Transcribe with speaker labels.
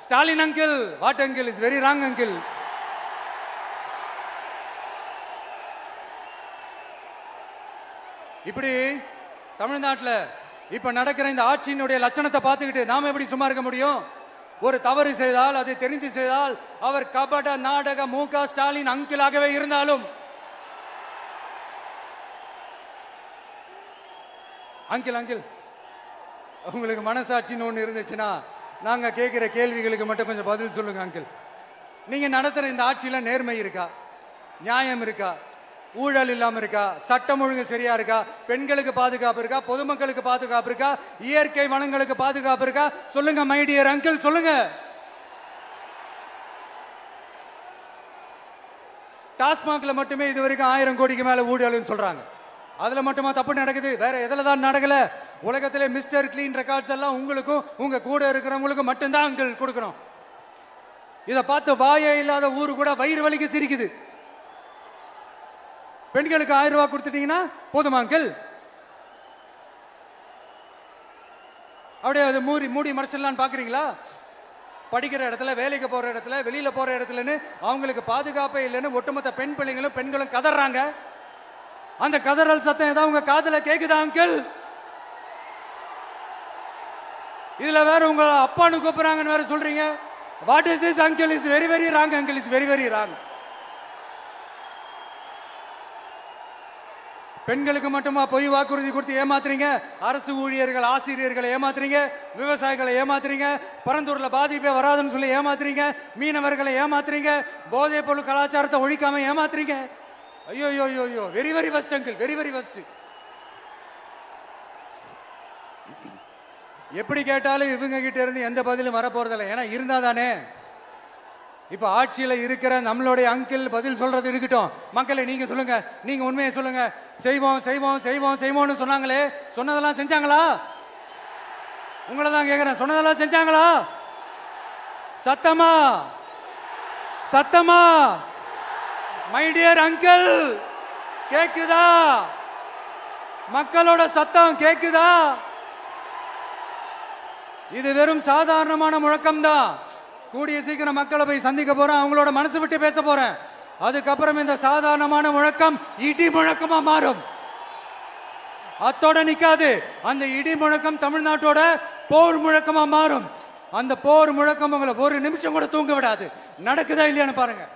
Speaker 1: Stalin uncle, what uncle? Is very wrong uncle. இப்படி தமிழ்நாட்டில் இப்ப நடக்கிற இந்த ஆட்சியினுடைய லட்சணத்தை பார்த்துக்கிட்டு நாம எப்படி சும்மா இருக்க முடியும்? ஒரு தவறு செய்தால் அதை தெரிந்து செய்தால் அவர் கபட நாடக மு.க. ஸ்டாலின் அங்கிளாகவே இருந்தாலும் அங்கிள் அங்கிள் உங்களுக்கு மனசாட்சின்னு ஒன்று இருந்துச்சுன்னா நாங்க கேட்கிற கேள்விகளுக்கு மட்டும் கொஞ்சம் பதில் சொல்லுங்க அங்கிள். நீங்க நடத்துற இந்த ஆட்சியில நேர்மை இருக்கா, நியாயம் இருக்கா, ஊழல் இல்லாம இருக்கா, சட்டம் ஒழுங்கு சரியா இருக்கா, பெண்களுக்கு பாதுகாப்பு இருக்கா, பொதுமக்களுக்கு பாதுகாப்பு இருக்கா, இயற்கை வளங்களுக்கு பாதுகாப்பு இருக்கா? சொல்லுங்க மை டியர் அங்கிள், சொல்லுங்க. டாஸ்மாக்ல மட்டுமே இது வரைக்கும் 1000 கோடிக்கு மேல ஊழல்னு சொல்றாங்க. அதுல மட்டுமா தப்பு நடக்குது? வேற எதுல தான் நடக்கல? உலகத்திலே மிஸ்டர் கிளீன் ரெக்கார்ட்ஸ் எல்லாம் உங்களுக்கும் உங்க கூட இருக்கிறவங்களுக்கும் மட்டும்தான் அங்கிள் கொடுக்கணும். இதை பார்த்து வாயே இல்லாத ஊரு கூட வயிறு வலிக்கு சிரிக்குது. பெண்களுக்கு 1000 ரூபாய் கொடுத்துட்டீங்கன்னா போதுமா அங்கிள்? அப்படியே அது மூடி மறைச்சிடலான்னு பாக்குறீங்களா? படிக்கிற இடத்துல, வேலைக்கு போற இடத்துல, வெளியில போற இடத்துலன்னு அவங்களுக்கு பாதுகாப்பே இல்லைன்னு ஒட்டுமொத்த பெண் பிள்ளைங்களும் பெண்களும் கதறாங்க. அந்த கதறல் சத்தம் ஏதாவது உங்க காதுல கேக்குதா அங்கிள்? இதுல வேற உங்க அப்பான்னு கூப்பிடுறாங்கன்னு வேற சொல்றீங்க. What is this uncle? Is very very wrong uncle, is very very wrong. பெண்களுக்கு மட்டுமா பொய் வாக்குறுதி கொடுத்து ஏமாத்துறீங்க? அரசு ஊழியர்கள், ஆசிரியர்களை ஏமாத்துறீங்க, விவசாயிகளை ஏமாத்துறீங்க, பரந்தூர்ல பாதிப்பே வராதுன்னு சொல்லி ஏமாத்துறீங்க, மீனவர்களை ஏமாத்துறீங்க, போதைப் பொருள் கலாச்சாரத்தை ஒழிக்காம ஏமாத்துறீங்க. ஐயோ ஐயோ ஐயோ, very very first uncle, very very first. எப்படி கேட்டாலும் இவங்க கிட்ட இருந்து எந்த பதிலும் வரப்போறதில்லை. ஏன்னா இருந்தா தானே. இப்ப ஆட்சியில இருக்கிற நம்மளுடைய அங்கிள் பதில் சொல்றது இருக்கட்டும். மக்களை நீங்க சொல்லுங்க, நீங்க உண்மையை சொல்லுங்க. செய்வோம் செய்வோம் செய்வோம் செய்வோம்னு சொன்னாங்களே, சொன்னதெல்லாம் செஞ்சாங்களா? உங்களை தான் கேக்குறேன், சொன்னதெல்லாம் செஞ்சாங்களா? சத்தமா சத்தமா மை டியர் அங்கிள், கேக்குதா? மக்களோட சத்தம் கேக்குதா? இது வெறும் சாதாரணமான முழக்கம் தான். கூடிய சீக்கிரம் மக்களை போய் சந்திக்க போறேன், அவங்களோட மனசு விட்டு பேச போறேன். அதுக்கப்புறம் இந்த சாதாரணமான முழக்கம் இடி முழக்கமா மாறும். அத்தோட நிக்காது. அந்த இடி முழக்கம் தமிழ்நாட்டோட போர் முழக்கமா மாறும். அந்த போர் முழக்கம் உங்களை ஒரு நிமிஷம் கூட தூங்க விடாது. நடக்குதா இல்லையான்னு பாருங்க.